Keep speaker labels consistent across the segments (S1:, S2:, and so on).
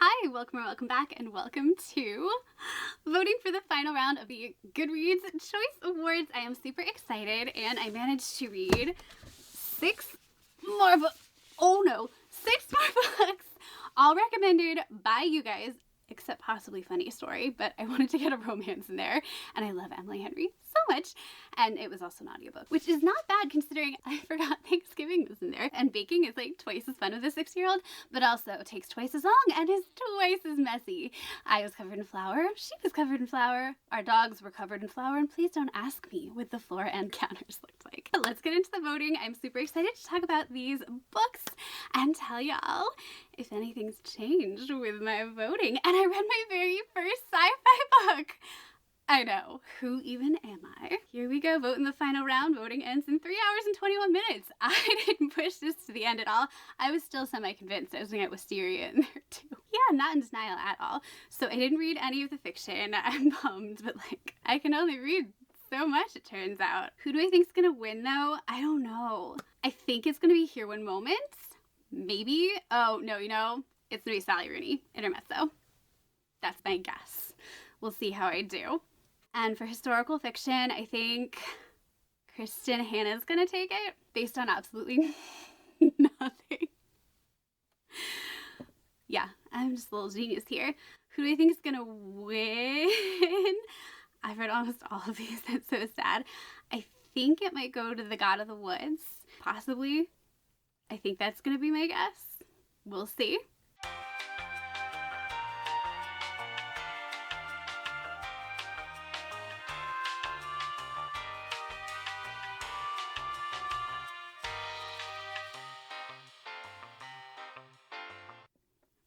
S1: Hi, welcome back, and welcome to voting for the final round of the Goodreads Choice Awards. I am super excited, and I managed to read six more books, all recommended by you guys, except possibly Funny Story, but I wanted to get a romance in there, and I love Emily Henry so much, and it was also an audiobook, which is not bad considering I forgot Thanksgiving was in there, and baking is like twice as fun with a 6-year-old, but also takes twice as long and is twice as messy. I was covered in flour, she was covered in flour, our dogs were covered in flour, and please don't ask me what the floor and counters looked like. But let's get into the voting. I'm super excited to talk about these books and tell y'all if anything's changed with my voting. And I read my very first sci-fi book. I know, who even am I? Here we go, vote in the final round. Voting ends in 3 hours and 21 minutes. I didn't push this to the end at all. I was still semi-convinced. I was thinking Wisteria in there too. Yeah, not in denial at all. So I didn't read any of the fiction. I'm bummed, but like, I can only read so much, it turns out. Who do I think's gonna win though? I don't know. I think it's gonna be Here When Moments. Maybe. Oh, no, it's gonna be Sally Rooney, Intermezzo. That's my guess. We'll see how I do. And for historical fiction, I think Kristen Hanna's gonna take it based on absolutely nothing. Yeah, I'm just a little genius here. Who do I think is gonna win? I've read almost all of these. That's so sad. I think it might go to The God of the Woods, possibly. I think that's gonna be my guess. We'll see.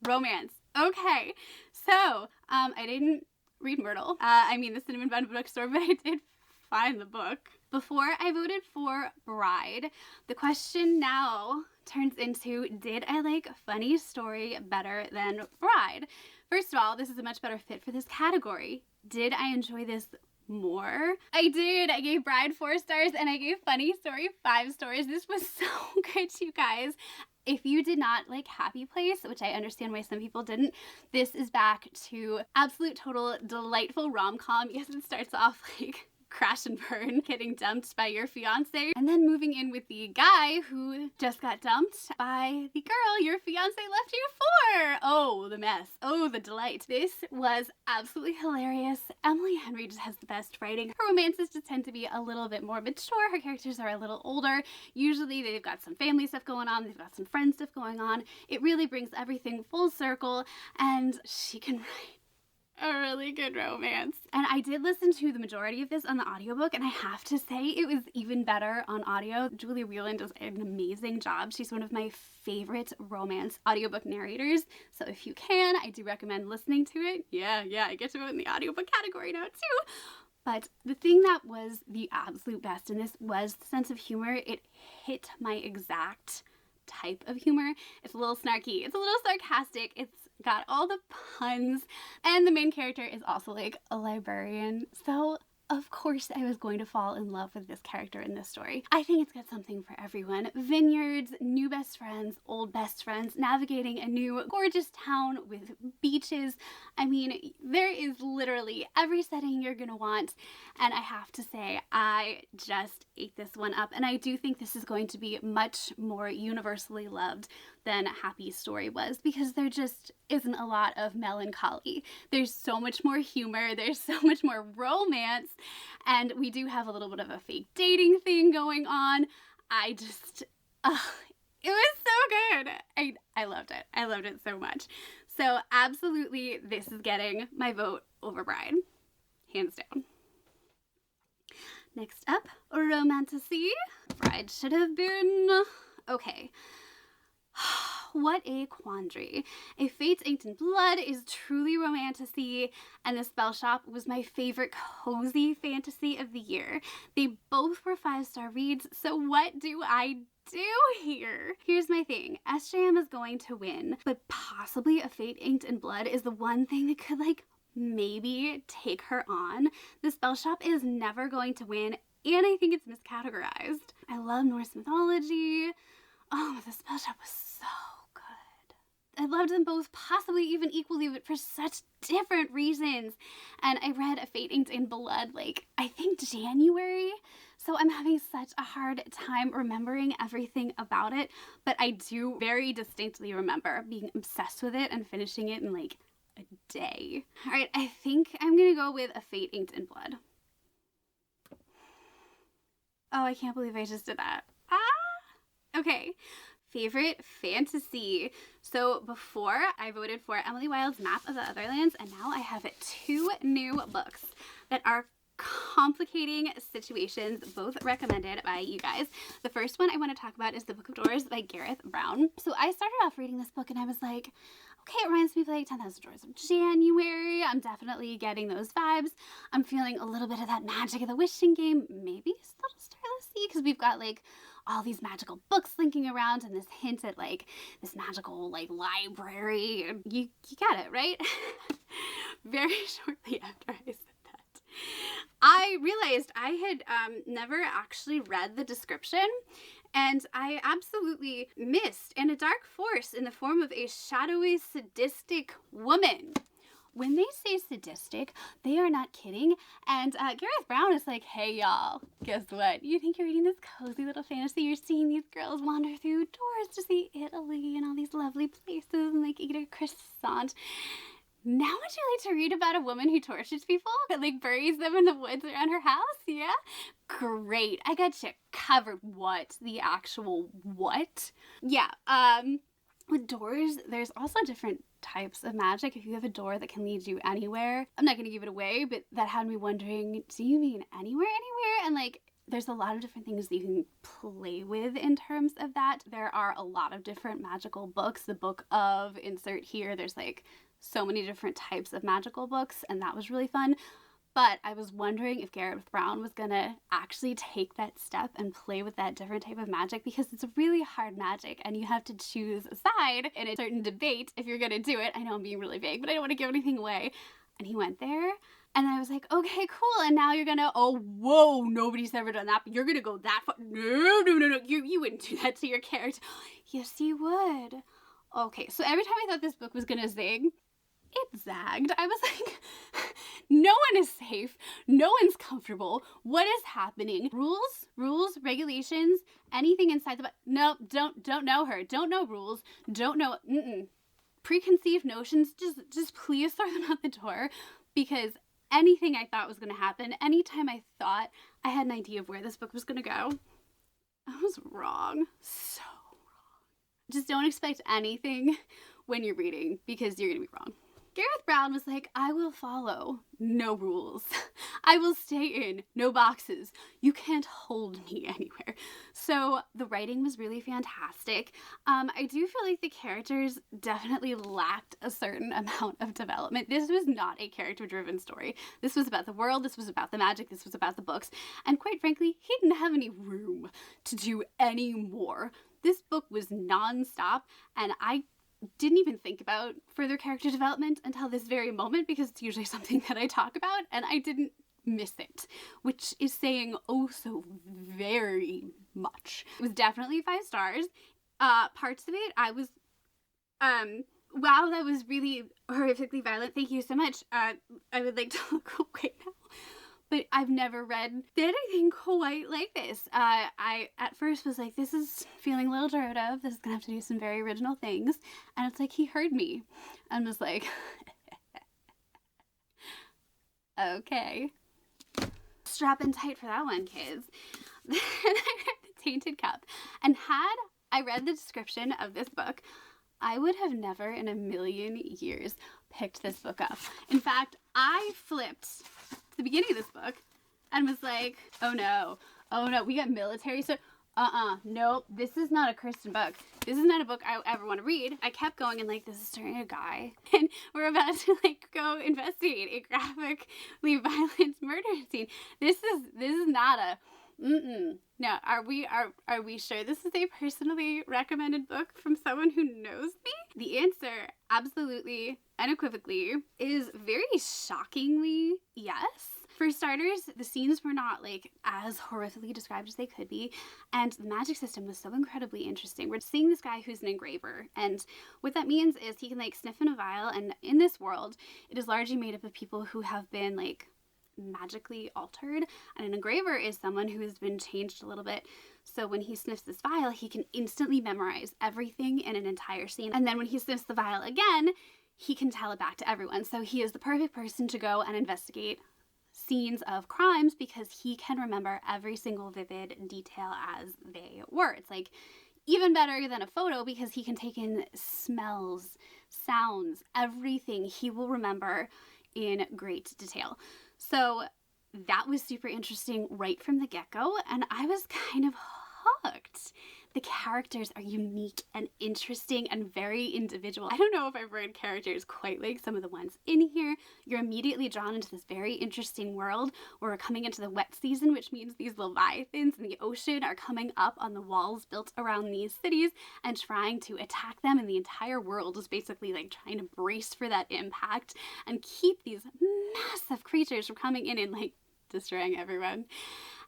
S1: Romance. Okay, so I didn't read Myrtle. The Cinnamon Bun Bookstore, but I did find the book. Before I voted for Bride, the question now turns into, did I like Funny Story better than Bride? First of all, this is a much better fit for this category. Did I enjoy this more? I did. I gave Bride 4 stars and I gave Funny Story 5 stars. This was so good, you guys. If you did not like Happy Place, which I understand why some people didn't, this is back to absolute total delightful rom-com. Yes, it starts off like crash and burn, getting dumped by your fiance, and then moving in with the guy who just got dumped by the girl your fiance left you for. Oh, the mess. Oh, the delight. This was absolutely hilarious. Emily Henry just has the best writing. Her romances just tend to be a little bit more mature. Her characters are a little older. Usually they've got some family stuff going on. They've got some friend stuff going on. It really brings everything full circle, and she can write a really good romance. And I did listen to the majority of this on the audiobook, and I have to say it was even better on audio. Julia Whelan does an amazing job. She's one of my favorite romance audiobook narrators. So if you can, I do recommend listening to it. Yeah, I get to vote in the audiobook category now too. But the thing that was the absolute best in this was the sense of humor. It hit my exact type of humor. It's a little snarky, it's a little sarcastic, it's got all the puns, and the main character is also like a librarian, so of course I was going to fall in love with this character in this story. I think it's got something for everyone. Vineyards, new best friends, old best friends, navigating a new gorgeous town with beaches. I mean, there is literally every setting you're gonna want, and I have to say, I just ate this one up, and I do think this is going to be much more universally loved than Happy Story was, because there just isn't a lot of melancholy. There's so much more humor, there's so much more romance, and we do have a little bit of a fake dating thing going on. It was so good. I loved it. I loved it so much. So absolutely, this is getting my vote over Bride, hands down. Next up, Romantasy. Bride should have been okay. What a quandary. A Fate's Inked in Blood is truly romantasy, and The Spell Shop was my favorite cozy fantasy of the year. They both were 5-star reads, so what do I do here? Here's my thing. SJM is going to win, but possibly A Fate Inked in Blood is the one thing that could maybe take her on. The Spell Shop is never going to win, and I think it's miscategorized. I love Norse mythology. Oh, The Spell Shop was so good. I loved them both possibly even equally, but for such different reasons. And I read A Fate Inked in Blood, like, I think January. So I'm having such a hard time remembering everything about it. But I do very distinctly remember being obsessed with it and finishing it in like a day. All right, I think I'm going to go with A Fate Inked in Blood. Oh, I can't believe I just did that. Okay. Favorite fantasy. So before I voted for Emily Wilde's Map of the Otherlands, and now I have 2 new books that are complicating situations, both recommended by you guys. The first one I want to talk about is The Book of Doors by Gareth Brown. So I started off reading this book and I was like, okay, it reminds me of like 10,000 Doors of January. I'm definitely getting those vibes. I'm feeling a little bit of that Magic of the Wishing game, maybe a little Starlessy, because we've got like all these magical books linking around and this hint at like this magical like library. You get it, right? Very shortly after I said that, I realized I had never actually read the description, and I absolutely missed in a dark force in the form of a shadowy, sadistic woman. When they say sadistic, they are not kidding. And Gareth Brown is like, hey y'all, guess what? You think you're reading this cozy little fantasy? You're seeing these girls wander through doors to see Italy and all these lovely places and like eat a croissant. Now would you like to read about a woman who tortures people and like buries them in the woods around her house? Yeah? Great. I got you covered. What? The actual what? Yeah. With doors, there's also different types of magic. If you have a door that can lead you anywhere, I'm not going to give it away, but that had me wondering, do you mean anywhere? And like, there's a lot of different things that you can play with in terms of that. There are a lot of different magical books. The book of insert here, there's like so many different types of magical books, and that was really fun. But I was wondering if Gareth Brown was gonna actually take that step and play with that different type of magic, because it's a really hard magic and you have to choose a side in a certain debate if you're gonna do it. I know I'm being really vague, but I don't want to give anything away. And he went there, and then I was like, okay, cool. And now you're gonna, oh, whoa, nobody's ever done that, but you're gonna go that far. No, you wouldn't do that to your character. Yes, you would. Okay, so every time I thought this book was gonna zig, it zagged. I was like, no one is safe. No one's comfortable. What is happening? Rules, regulations, anything inside the book. No, don't know her. Don't know rules. Don't know, preconceived notions. Just please throw them out the door, because anything I thought was going to happen, anytime I thought I had an idea of where this book was going to go, I was wrong. So wrong. Just don't expect anything when you're reading, because you're going to be wrong. Gareth Brown was like, I will follow no rules. I will stay in no boxes. You can't hold me anywhere. So the writing was really fantastic. I do feel like the characters definitely lacked a certain amount of development. This was not a character-driven story. This was about the world. This was about the magic. This was about the books. And quite frankly, he didn't have any room to do any more. This book was nonstop, and I didn't even think about further character development until this very moment, because it's usually something that I talk about, and I didn't miss it, which is saying oh so very much. It was definitely 5 stars. Parts of it, I was, wow, that was really horrifically violent. Thank you so much. I would like to look away now. But I've never read anything quite like this. I at first was like, this is feeling a little derivative. This is going to have to do some very original things. And it's like, he heard me and was like, okay. Strap in tight for that one, kids. Then I read The Tainted Cup. And had I read the description of this book, I would have never in a million years picked this book up. In fact, I flipped the beginning of this book and was like, oh no, we got military, so nope, this is not a Kristen book. This is not a book I ever want to read. I kept going and like, this is starting a guy, and we're about to like go investigate a graphically violent murder scene. This is not a no. Are we sure this is a personally recommended book from someone who knows me? The answer, absolutely, unequivocally, is very shockingly yes. For starters, the scenes were not like as horrifically described as they could be, and the magic system was so incredibly interesting. We're seeing this guy who's an engraver, and what that means is he can like sniff in a vial, and in this world, it is largely made up of people who have been like magically altered, and an engraver is someone who has been changed a little bit. So when he sniffs this vial, he can instantly memorize everything in an entire scene, and then when he sniffs the vial again, he can tell it back to everyone. So he is the perfect person to go and investigate scenes of crimes because he can remember every single vivid detail as they were. It's like even better than a photo because he can take in smells, sounds, everything he will remember in great detail. So that was super interesting right from the get-go, and I was kind of hooked. The characters are unique and interesting and very individual. I don't know if I've read characters quite like some of the ones in here. You're immediately drawn into this very interesting world where we're coming into the wet season, which means these leviathans in the ocean are coming up on the walls built around these cities and trying to attack them, and the entire world is basically like trying to brace for that impact and keep these massive creatures from coming in and like destroying everyone.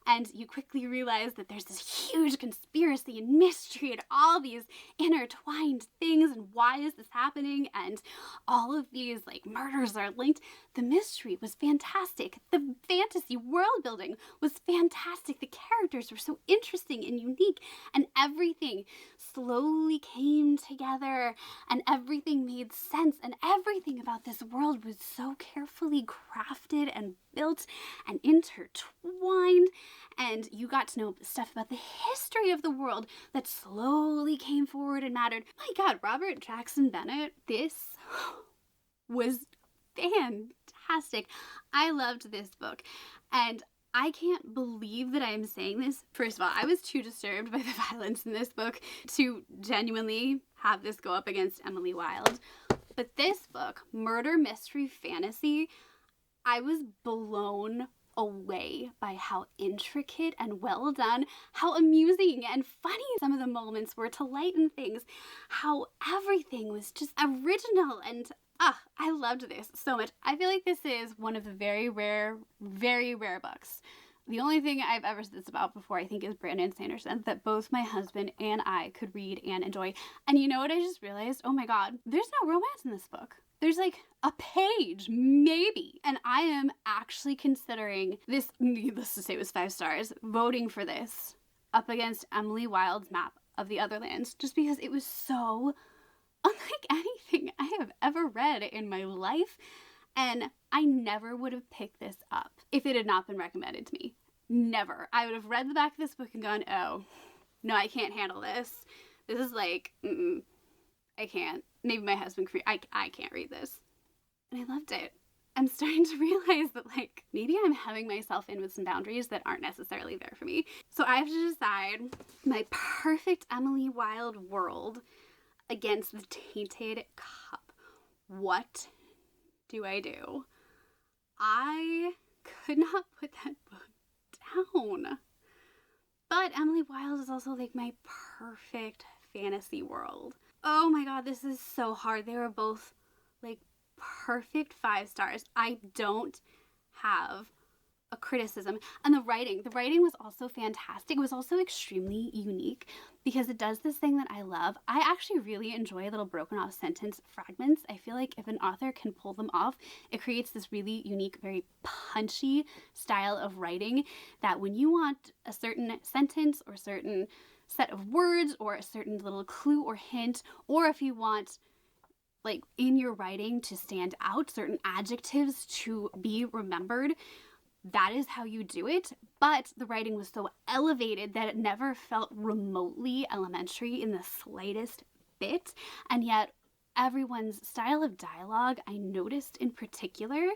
S1: And you quickly realize that there's this huge conspiracy and mystery and all these intertwined things, and why is this happening, and all of these like murders are linked. The mystery was fantastic. The fantasy world building was fantastic. The characters were so interesting and unique, and everything slowly came together, and everything made sense, and everything about this world was so carefully crafted and built and intertwined, and you got to know stuff about the history of the world that slowly came forward and mattered. My God, Robert Jackson Bennett, this was fantastic. I loved this book, and I can't believe that I am saying this. First of all, I was too disturbed by the violence in this book to genuinely have this go up against Emily Wilde. But this book, murder, mystery, fantasy, I was blown away by how intricate and well done, how amusing and funny some of the moments were to lighten things, how everything was just original, and I loved this so much. I feel like this is one of the very rare books. The only thing I've ever said this about before, I think, is Brandon Sanderson, that both my husband and I could read and enjoy. And you know what I just realized? Oh my God, there's no romance in this book. There's like a page, maybe. And I am actually considering this, needless to say it was 5 stars, voting for this up against Emily Wilde's Map of the Other Lands, just because it was so unlike anything I have ever read in my life. And I never would have picked this up if it had not been recommended to me. Never. I would have read the back of this book and gone, oh, no, I can't handle this. This is like, I can't. Maybe my husband, I can't read this. And I loved it. I'm starting to realize that like, maybe I'm having myself in with some boundaries that aren't necessarily there for me. So I have to decide my perfect Emily Wilde world against the Tainted Cup. What do I do? I could not put that book down. But Emily Wilde is also like my perfect fantasy world. Oh my God, this is so hard. They were both like perfect 5 stars. I don't have a criticism. And the writing was also fantastic. It was also extremely unique because it does this thing that I love. I actually really enjoy little broken off sentence fragments. I feel like if an author can pull them off, it creates this really unique, very punchy style of writing that when you want a certain sentence or certain set of words or a certain little clue or hint, or if you want like in your writing to stand out, certain adjectives to be remembered, that is how you do it. But the writing was so elevated that it never felt remotely elementary in the slightest bit. And yet everyone's style of dialogue, I noticed in particular,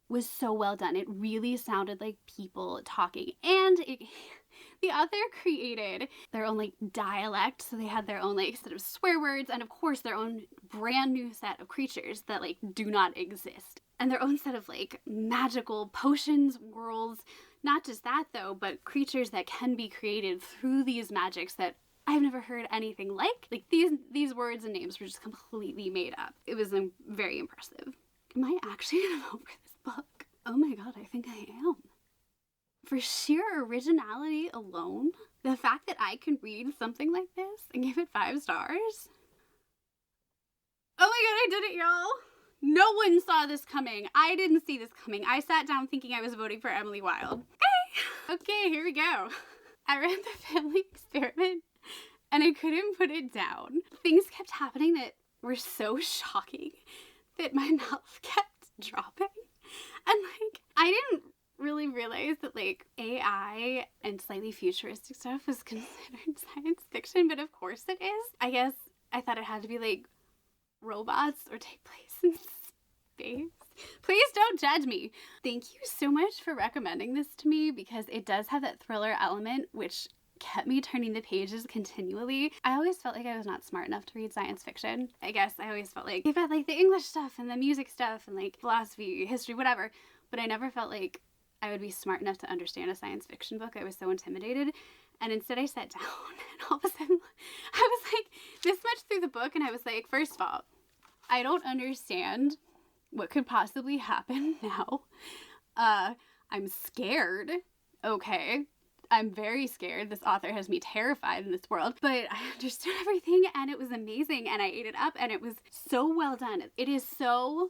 S1: was so well done. It really sounded like people talking. And the author created their own like dialect, so they had their own like set of swear words, and of course their own brand new set of creatures that like do not exist, and their own set of like magical potions, worlds. Not just that though, but creatures that can be created through these magics that I've never heard anything like. Like these words and names were just completely made up. It was very impressive. Am I actually gonna vote for this book? Oh my god, I think I am. For sheer originality alone, the fact that I can read something like this and give it 5 stars. Oh my god, I did it, y'all. No one saw this coming. I didn't see this coming. I sat down thinking I was voting for Emily Wilde. Okay, here we go. I read The Family Experiment and I couldn't put it down. Things kept happening that were so shocking that my mouth kept dropping. And like, I didn't really realize that like AI and slightly futuristic stuff was considered science fiction, but of course it is. I guess I thought it had to be like robots or take place in space. Please don't judge me. Thank you so much for recommending this to me because it does have that thriller element which kept me turning the pages continually. I always felt like I was not smart enough to read science fiction. I guess I always felt like about like the English stuff and the music stuff and like philosophy, history, whatever, but I never felt like I would be smart enough to understand a science fiction book. I was so intimidated. And instead I sat down and all of a sudden I was like this much through the book and I was like, first of all, I don't understand what could possibly happen now. I'm scared. Okay. I'm very scared. This author has me terrified in this world, but I understood everything and it was amazing and I ate it up and it was so well done. It is so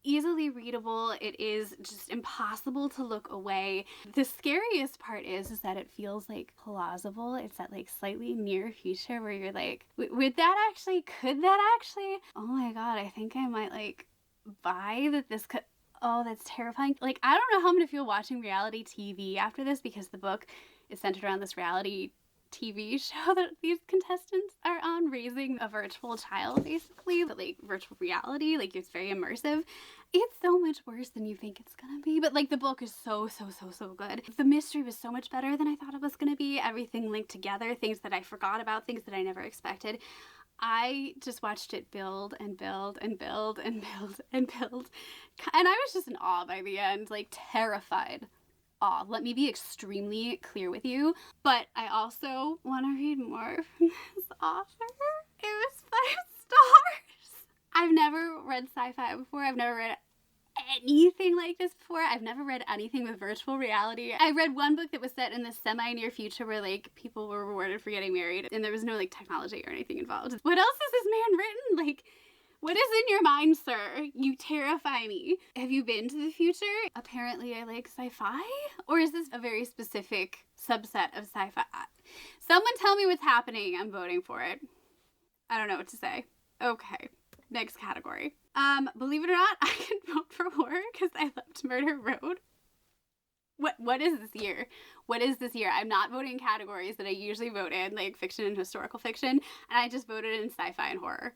S1: easily readable. It is just impossible to look away. The scariest part is that it feels like plausible. It's that like slightly near future where you're like, would that actually, could that actually? Oh my god, I think I might like buy that this could. Oh, that's terrifying. Like, I don't know how I'm gonna feel watching reality TV after this because the book is centered around this reality TV show that these contestants are on, raising a virtual child, basically. But, like, virtual reality, like, it's very immersive. It's so much worse than you think it's gonna be. But, like, the book is so good. The mystery was so much better than I thought it was gonna be. Everything linked together, things that I forgot about, things that I never expected. I just watched it build and build and build and build and build. And I was just in awe by the end, like terrified awe. Let me be extremely clear with you. But I also want to read more from this author. It was 5 stars. I've never read sci-fi before. I've never read anything like this before. I've never read anything with virtual reality. I read one book that was set in the semi-near future where like people were rewarded for getting married and there was no like technology or anything involved. What else has this man written? Like, what is in your mind, sir? You terrify me. Have you been to the future? Apparently I like sci-fi? Or is this a very specific subset of sci-fi? Someone tell me what's happening. I'm voting for it. I don't know what to say. Okay. Next category. Believe it or not, I can vote for horror because I loved Murder Road. What is this year? What is this year? I'm not voting in categories that I usually vote in, like fiction and historical fiction, and I just voted in sci-fi and horror.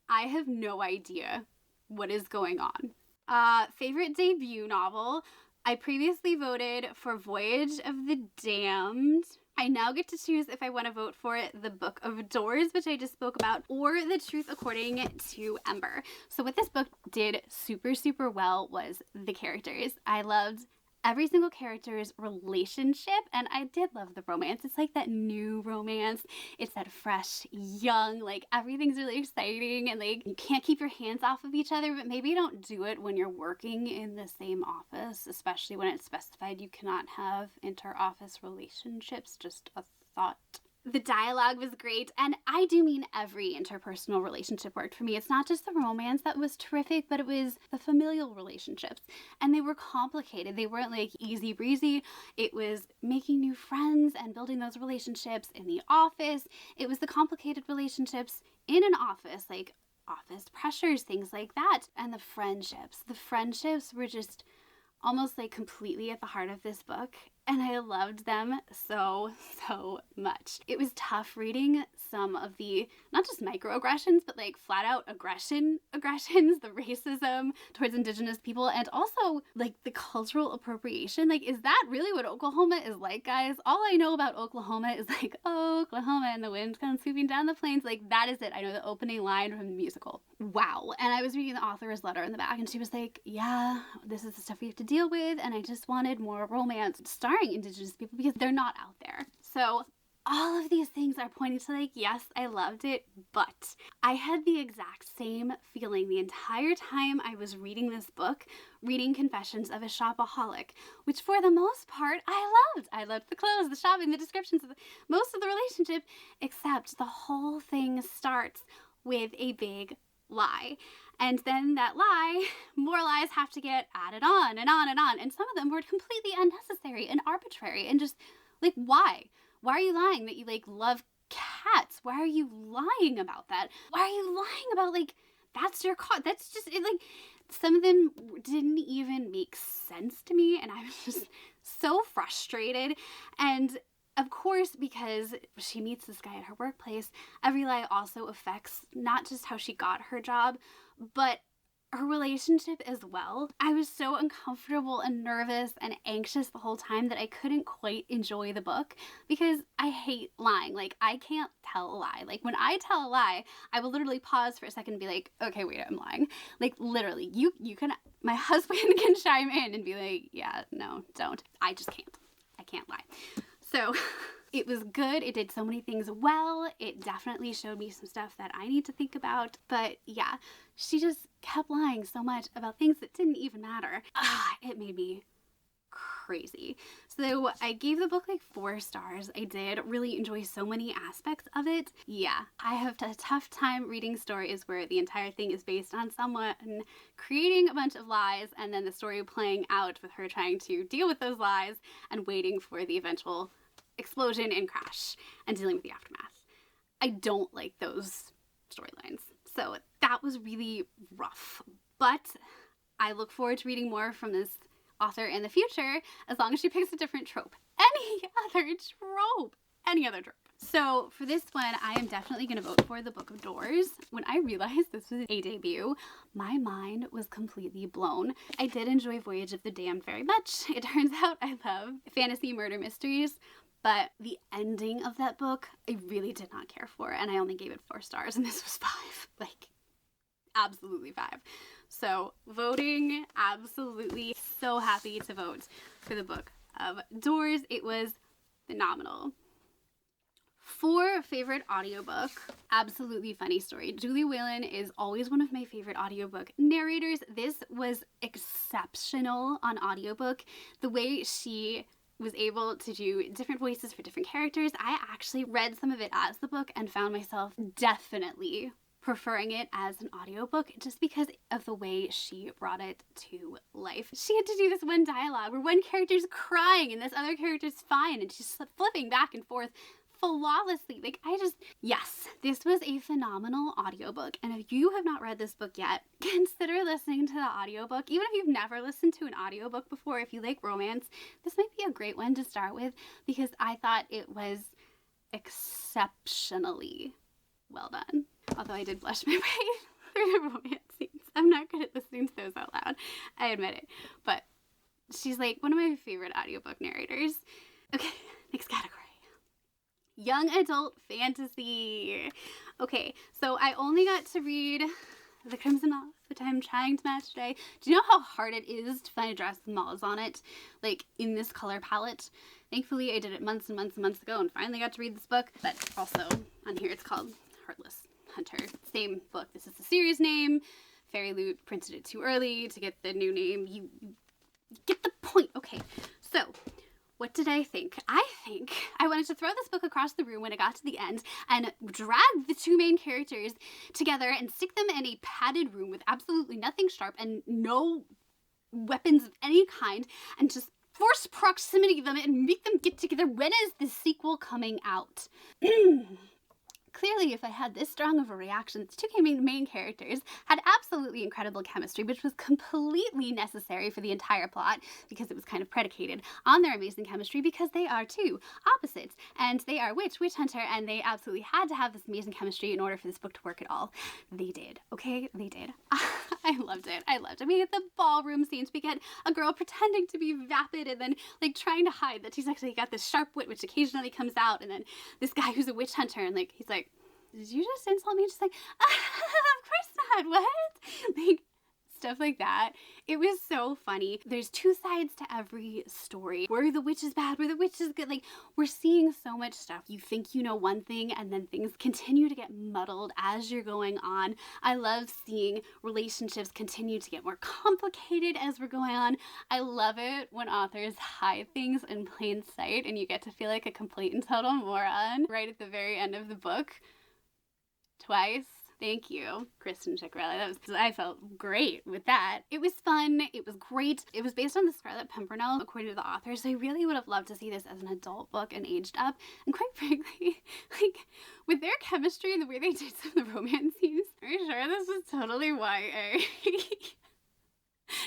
S1: I have no idea what is going on. Favorite debut novel. I previously voted for Voyage of the Damned. I now get to choose if I want to vote for The Book of Doors, which I just spoke about, or The Truth According to Ember. So what this book did super well was the characters. I loved every single character's relationship, and I did love the romance. It's like that new romance. It's that fresh, young, like everything's really exciting and like you can't keep your hands off of each other, but maybe don't do it when you're working in the same office, especially when it's specified you cannot have inter-office relationships. Just a thought. The dialogue was great, and I do mean every interpersonal relationship worked for me. It's not just the romance that was terrific, but it was the familial relationships, and they were complicated. They weren't like easy breezy. It was making new friends and building those relationships in the office. It was the complicated relationships in an office, like office pressures, things like that, and the friendships. The friendships were just almost like completely at the heart of this book, and I loved them so much. It was tough reading some of the, not just microaggressions, but like flat out aggressions, the racism towards Indigenous people, and also like the cultural appropriation. Like, is that really what Oklahoma is like, guys? All I know about Oklahoma is like, oh, Oklahoma and the wind comes sweeping down the plains. Like, that is it. I know the opening line from the musical. Wow. And I was reading the author's letter in the back, and she was like, yeah, this is the stuff we have to deal with, and I just wanted more romance starring Indigenous people because they're not out there. So all of these things are pointing to like, yes, I loved it, but I had the exact same feeling the entire time I was reading this book, reading Confessions of a Shopaholic, which for the most part I loved. I loved the clothes, the shopping, the descriptions of most of the relationship, except the whole thing starts with a big lie. And then that lie, more lies have to get added on and on and on. And some of them were completely unnecessary and arbitrary and just like, why? Why are you lying that you like love cats? Why are you lying about that? Why are you lying about like, that's your car? That's just it, like, some of them didn't even make sense to me. And I was just so frustrated. And of course, because she meets this guy at her workplace, every lie also affects not just how she got her job, but her relationship as well. I was so uncomfortable and nervous and anxious the whole time that I couldn't quite enjoy the book because I hate lying. Like, I can't tell a lie. Like, when I tell a lie, I will literally pause for a second and be like, okay, wait, I'm lying. Like, literally, you can, my husband can chime in and be like, yeah, no, don't. I just can't. I can't lie. So it was good. It did so many things well. It definitely showed me some stuff that I need to think about. But yeah, she just kept lying so much about things that didn't even matter. It made me crazy. So I gave the book like 4 stars. I did really enjoy so many aspects of it. Yeah, I have a tough time reading stories where the entire thing is based on someone creating a bunch of lies and then the story playing out with her trying to deal with those lies and waiting for the eventual explosion and crash and dealing with the aftermath. I don't like those storylines. So that was really rough. But I look forward to reading more from this author in the future as long as she picks a different trope. Any other trope. So for this one, I am definitely going to vote for The Book of Doors. When I realized this was a debut, my mind was completely blown. I did enjoy Voyage of the Damned very much. It turns out I love fantasy murder mysteries, but the ending of that book, I really did not care for, and I only gave it 4 stars, and this was 5. Like, absolutely 5. So, voting, absolutely so happy to vote for The Book of Doors. It was phenomenal. For favorite audiobook, absolutely funny story. Julie Whalen is always one of my favorite audiobook narrators. This was exceptional on audiobook. The way she was able to do different voices for different characters. I actually read some of it as the book and found myself definitely preferring it as an audiobook just because of the way she brought it to life. She had to do this one dialogue where one character's crying and this other character's fine and she's flipping back and forth flawlessly. Like, yes, this was a phenomenal audiobook. And if you have not read this book yet, consider listening to the audiobook. Even if you've never listened to an audiobook before, if you like romance, this might be a great one to start with because I thought it was exceptionally well done. Although I did blush my way through the romance scenes. I'm not good at listening to those out loud. I admit it. But she's like one of my favorite audiobook narrators. Okay, next category. Young adult fantasy. Okay, so I only got to read The Crimson Moth, which I'm trying to match today. Do you know how hard it is to find a dress with moths on it? Like, in this color palette? Thankfully, I did it months and months and months ago and finally got to read this book. But also, on here it's called Heartless Hunter. Same book. This is the series name. Fairy Loot printed it too early to get the new name. You get the point. Okay, so what did I think? I think I wanted to throw this book across the room when it got to the end and drag the 2 main characters together and stick them in a padded room with absolutely nothing sharp and no weapons of any kind and just force proximity them and make them get together. When is the sequel coming out? Clearly, if I had this strong of a reaction, the 2 main characters had absolutely incredible chemistry, which was completely necessary for the entire plot because it was kind of predicated on their amazing chemistry because they are 2 opposites and they are witch hunter, and they absolutely had to have this amazing chemistry in order for this book to work at all. They did. Okay, they did. I loved it. I loved it. We get the ballroom scenes. We get a girl pretending to be vapid and then like trying to hide that she's actually got this sharp wit which occasionally comes out, and then this guy who's a witch hunter and like he's like, did you just insult me? Just like, of course not. What? Like, stuff like that. It was so funny. There's two sides to every story. Where the witch is bad, where the witch is good. Like, we're seeing so much stuff. You think you know one thing, and then things continue to get muddled as you're going on. I love seeing relationships continue to get more complicated as we're going on. I love it when authors hide things in plain sight and you get to feel like a complete and total moron right at the very end of the book. Twice. Thank you, Kristen Ciccarelli. I felt great with that. It was fun. It was great. It was based on the Scarlet Pimpernel, according to the author, so I really would have loved to see this as an adult book and aged up. And quite frankly, like, with their chemistry and the way they did some of the romance scenes, are you sure this is totally YA?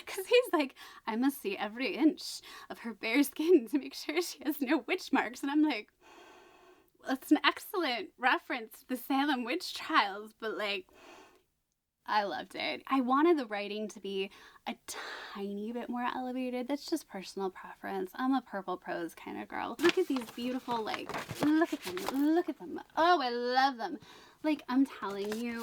S1: Because he's like, I must see every inch of her bare skin to make sure she has no witch marks. And I'm like, it's an excellent reference to the Salem witch trials, but like, I loved it. I wanted the writing to be a tiny bit more elevated. That's just personal preference. I'm a purple prose kind of girl. Look at these beautiful, like, look at them, look at them. Oh, I love them. Like, I'm telling you,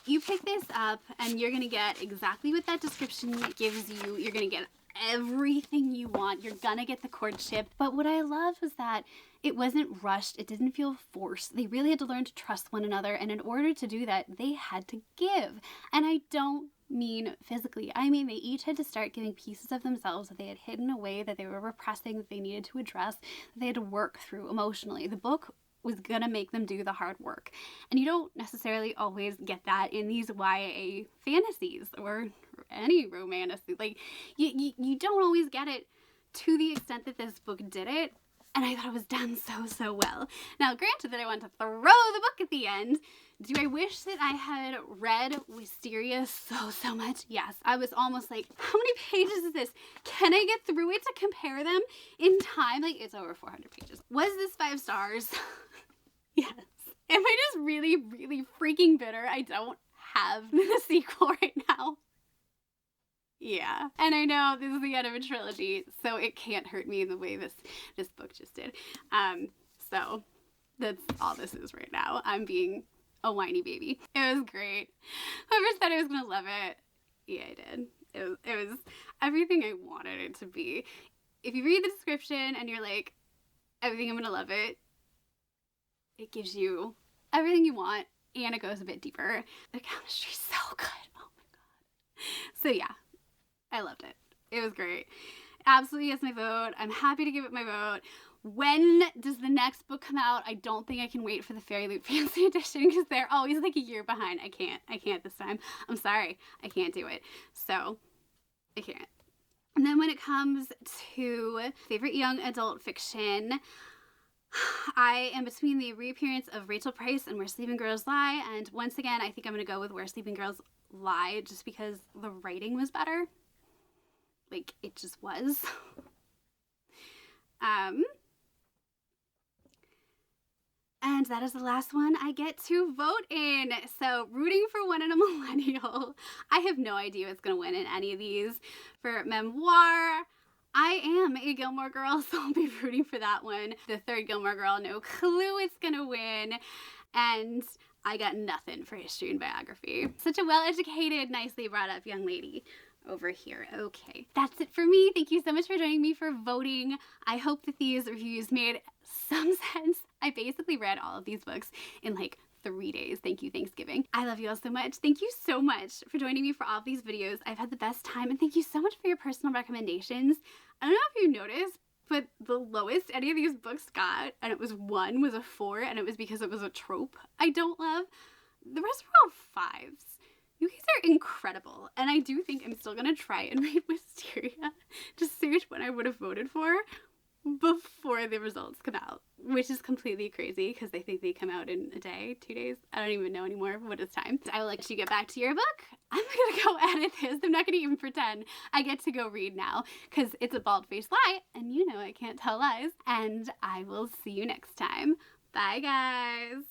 S1: you pick this up and you're gonna get exactly what that description gives you. You're gonna get everything you want. You're gonna get the courtship. But what I loved was that it wasn't rushed. It didn't feel forced. They really had to learn to trust one another. And in order to do that, they had to give. And I don't mean physically. I mean, they each had to start giving pieces of themselves that they had hidden away, that they were repressing, that they needed to address, that they had to work through emotionally. The book was gonna make them do the hard work. And you don't necessarily always get that in these YA fantasies or any romantasy. Like, you don't always get it to the extent that this book did it. And I thought it was done so well. Now, granted that I want to throw the book at the end, do I wish that I had read Wisteria so much? Yes. I was almost like, how many pages is this? Can I get through it to compare them in time? Like, it's over 400 pages. Was this 5 stars? Yes. Am I just really freaking bitter I don't have the sequel right now? Yeah. And I know this is the end of a trilogy, so it can't hurt me the way this book just did. So that's all this is right now. I'm being a whiny baby. It was great. Whoever said I was gonna love it, yeah, I did. It was everything I wanted it to be. If you read the description and you're like, I think I'm gonna love it, it gives you everything you want, and it goes a bit deeper. The chemistry's so good. Oh my god. So yeah, I loved it. It was great. Absolutely gets my vote. I'm happy to give it my vote. When does the next book come out? I don't think I can wait for the Fairy Loot Fancy Edition because they're always like a year behind. I can't this time. I'm sorry. I can't do it. So, I can't. And then when it comes to favorite young adult fiction, I am between the reappearance of Rachel Price and Where Sleeping Girls Lie, and once again, I think I'm going to go with Where Sleeping Girls Lie just because the writing was better. Like, it just was. And that is the last one I get to vote in. So, rooting for one in a millennial. I have no idea what's going to win in any of these. For Memoir, I am a Gilmore Girl, so I'll be rooting for that one. The third Gilmore Girl, no clue it's going to win. And I got nothing for History and Biography. Such a well-educated, nicely brought up young lady over here. Okay, that's it for me. Thank you so much for joining me for voting. I hope that these reviews made some sense. I basically read all of these books in like 3 days. Thank you, Thanksgiving. I love you all so much. Thank you so much for joining me for all of these videos. I've had the best time, and thank you so much for your personal recommendations. I don't know if you noticed, but the lowest any of these books got, and it was 1, was a 4, and it was because it was a trope I don't love. The rest were all 5s. You guys are incredible, and I do think I'm still gonna try and read Wisteria to search what I would have voted for before the results come out, which is completely crazy because they think they come out in a day, 2 days. I don't even know anymore what is time. I will let you get back to your book. I'm gonna go edit this. I'm not gonna even pretend I get to go read now because it's a bald-faced lie, and you know I can't tell lies. And I will see you next time. Bye, guys.